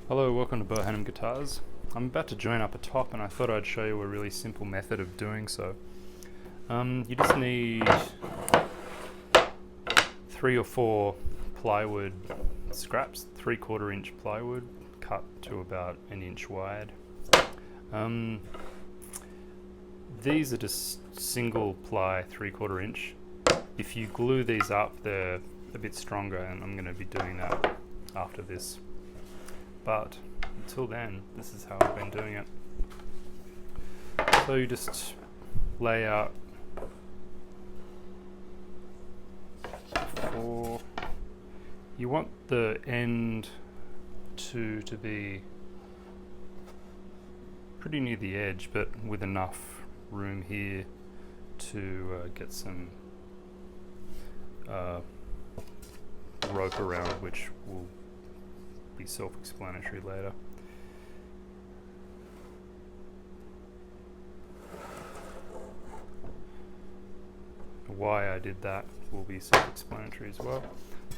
Hello, welcome to Beau Hannam Guitars. I'm about to join up a top and I thought I'd show you a really simple method of doing so. You just need 3 or 4 plywood scraps, 3/4 inch plywood cut to about 1 inch wide. These are just single ply 3/4 inch. If you glue these up, they're a bit stronger, and I'm going to be doing that after this. But until then, this is how I've been doing it. So you just lay out 4. You want the end to be pretty near the edge, but with enough room here to get some rope around, which will be self-explanatory later. Why I did that will be self-explanatory as well.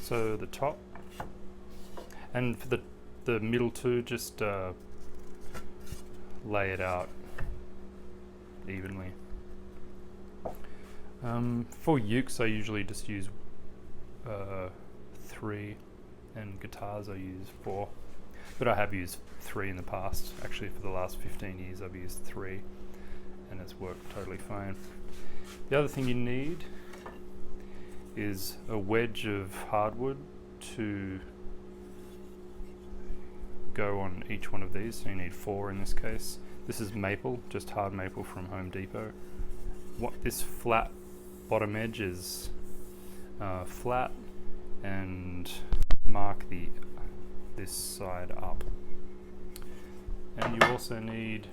So the top, and for the middle two, just lay it out evenly. For ukes I usually just use 3, and guitars I use 4, but I have used 3 in the past. Actually, for the last 15 years I've used 3 and it's worked totally fine. The other thing you need is a wedge of hardwood to go on each one of these, so you need 4 in this case. This is maple, just hard maple from Home Depot. This flat bottom edge is flat, and mark this side up. And you also need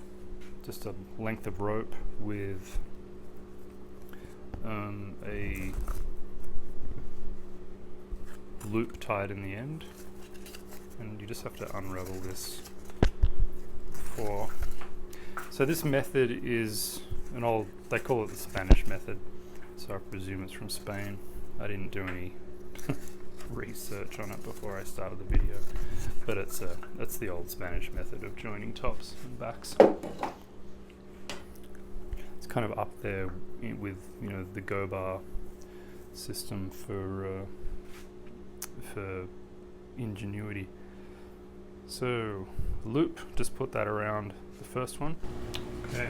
just a length of rope with a loop tied in the end, and you just have to unravel this before. So this method is they call it the Spanish method, so I presume it's from Spain. I didn't do any research on it before I started the video, but that's the old Spanish method of joining tops and backs. It's kind of up there with the go bar system for ingenuity. So loop, just put that around the first one. Okay.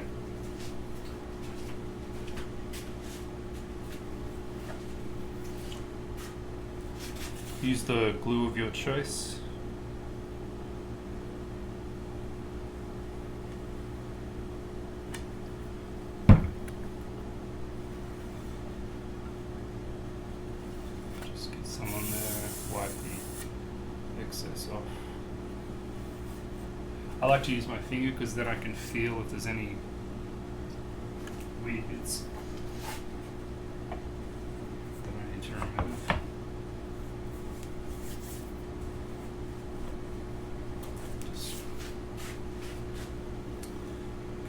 Use the glue of your choice. Just get some on there, wipe the excess off. I like to use my finger because then I can feel if there's any weird bits that I need to remove.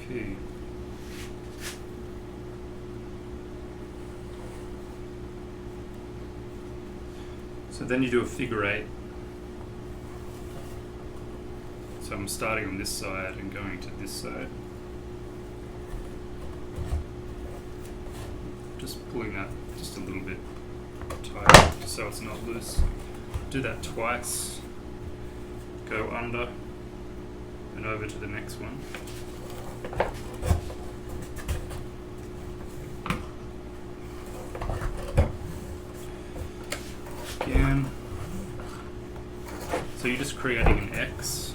Okay. So then you do a figure 8. So I'm starting on this side and going to this side. Just pulling that just a little bit tight so it's not loose. Do that twice. Go under and over to the next one. Again. So you're just creating an X.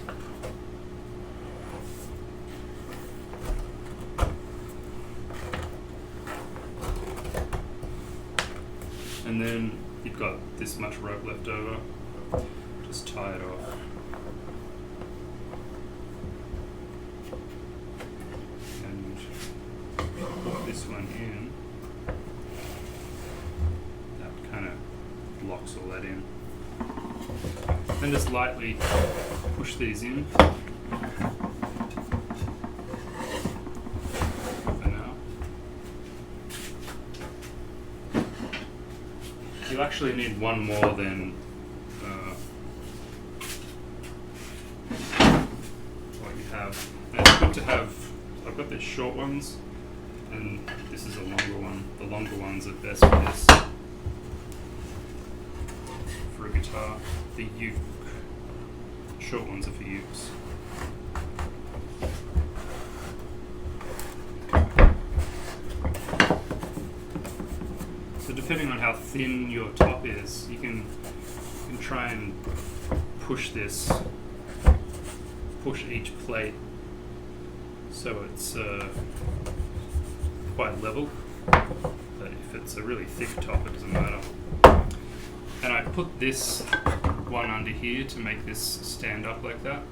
And then you've got this much rope left over. Just tie it off. And put this one in. That kind of locks all that in. Then just lightly push these in. For now. You'll actually need one more than it's good to have. I've got these short ones, and this is a longer one. The longer ones are best for this, for a guitar. The uke. Short ones are for ukes. So depending on how thin your top is, you can try and push each plate so it's quite level. But if it's a really thick top, it doesn't matter. And I put this one under here to make this stand up like that,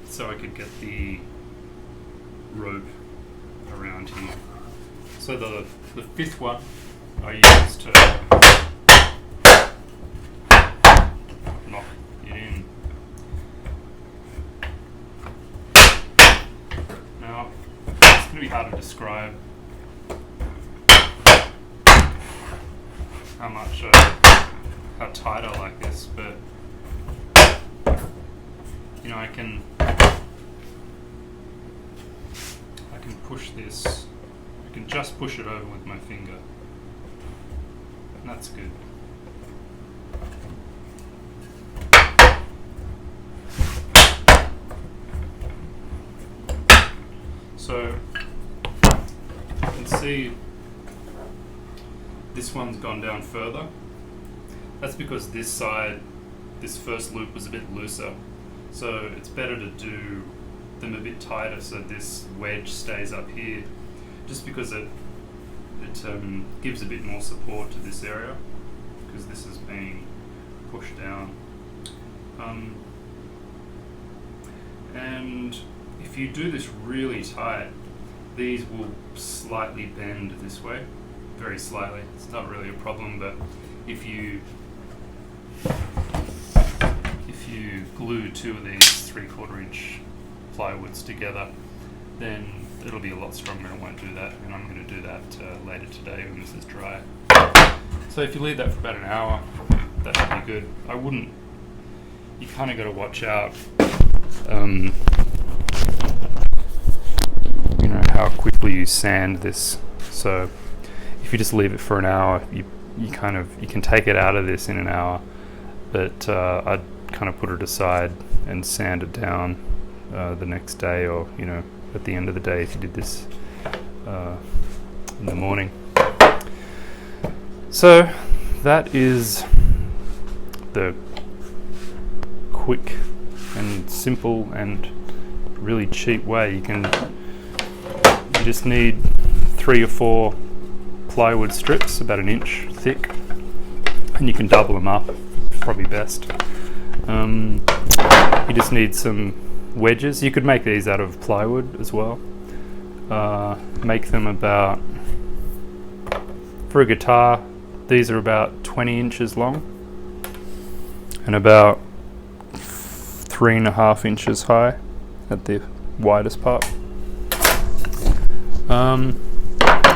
so I could get the rope around here. So the fifth one I used to knock it in. Now, it's going to be hard to describe how tight I like this, but you know, I can push this. I can just push it over with my finger, and that's good. So you can see this one's gone down further. That's because this side, this first loop was a bit looser. So it's better to do them a bit tighter so this wedge stays up here, just because it gives a bit more support to this area, because this is being pushed down. And if you do this really tight, these will slightly bend this way, very slightly. It's not really a problem, but if you glue two of these 3/4 inch plywoods together, then it'll be a lot stronger. It won't do that, and I'm going to do that later today when this is dry. So if you leave that for about an hour, that should be good. You kind of got to watch out, you know, how quickly you sand this. So if you just leave it for an hour, you can take it out of this in an hour, but I'd kind of put it aside and sand it down the next day, or you know, at the end of the day if you did this in the morning. So that is the quick and simple and really cheap way. You just need 3 or 4 plywood strips about 1 inch thick, and you can double them up, probably best. You just need some wedges. You could make these out of plywood as well. Make them about, for a guitar, these are about 20 inches long and about 3.5 inches high at the widest part.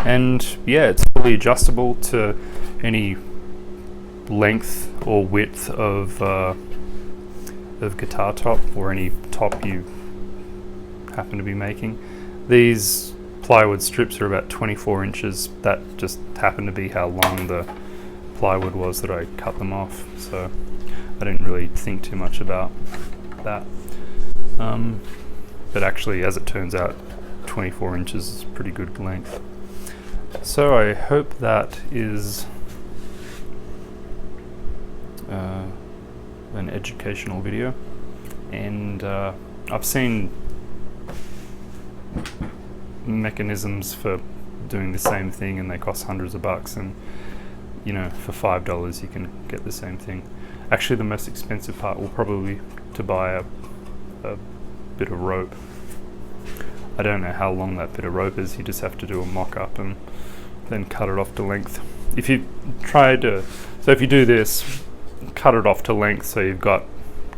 And yeah, it's fully adjustable to any length or width of guitar top, or any top you happen to be making. These plywood strips are about 24 inches. That just happened to be how long the plywood was that I cut them off, so I didn't really think too much about that. But actually, as it turns out, 24 inches is pretty good length. So I hope that is an educational video, and I've seen mechanisms for doing the same thing and they cost hundreds of bucks, and you know, for $5 you can get the same thing. Actually, the most expensive part will probably be to buy a bit of rope. I don't know how long that bit of rope is. You just have to do a mock-up and then cut it off to length. If you do this, cut it off to length so you've got,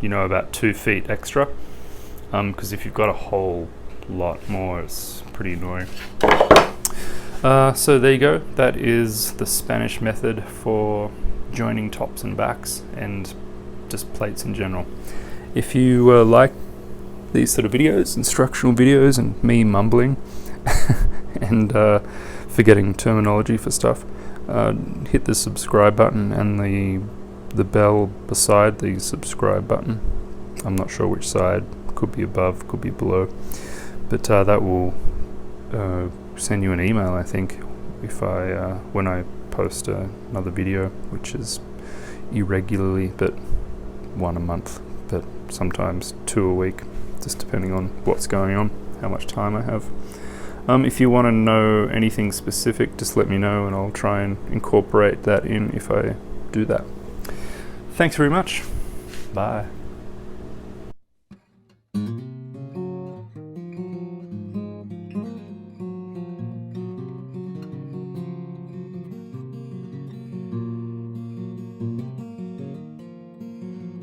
you know, about 2 feet extra, because if you've got a whole lot more, it's pretty annoying. So there you go. That is the Spanish method for joining tops and backs and just plates in general. If you like these sort of videos, instructional videos, and me mumbling and forgetting terminology for stuff, hit the subscribe button and the bell beside the subscribe button. I'm not sure which side, could be above, could be below, but that will send you an email, I think, if when I post another video, which is irregularly, but one a month, but sometimes 2 a week, just depending on what's going on, how much time I have. If you want to know anything specific, just let me know and I'll try and incorporate that in if I do that. Thanks very much. Bye.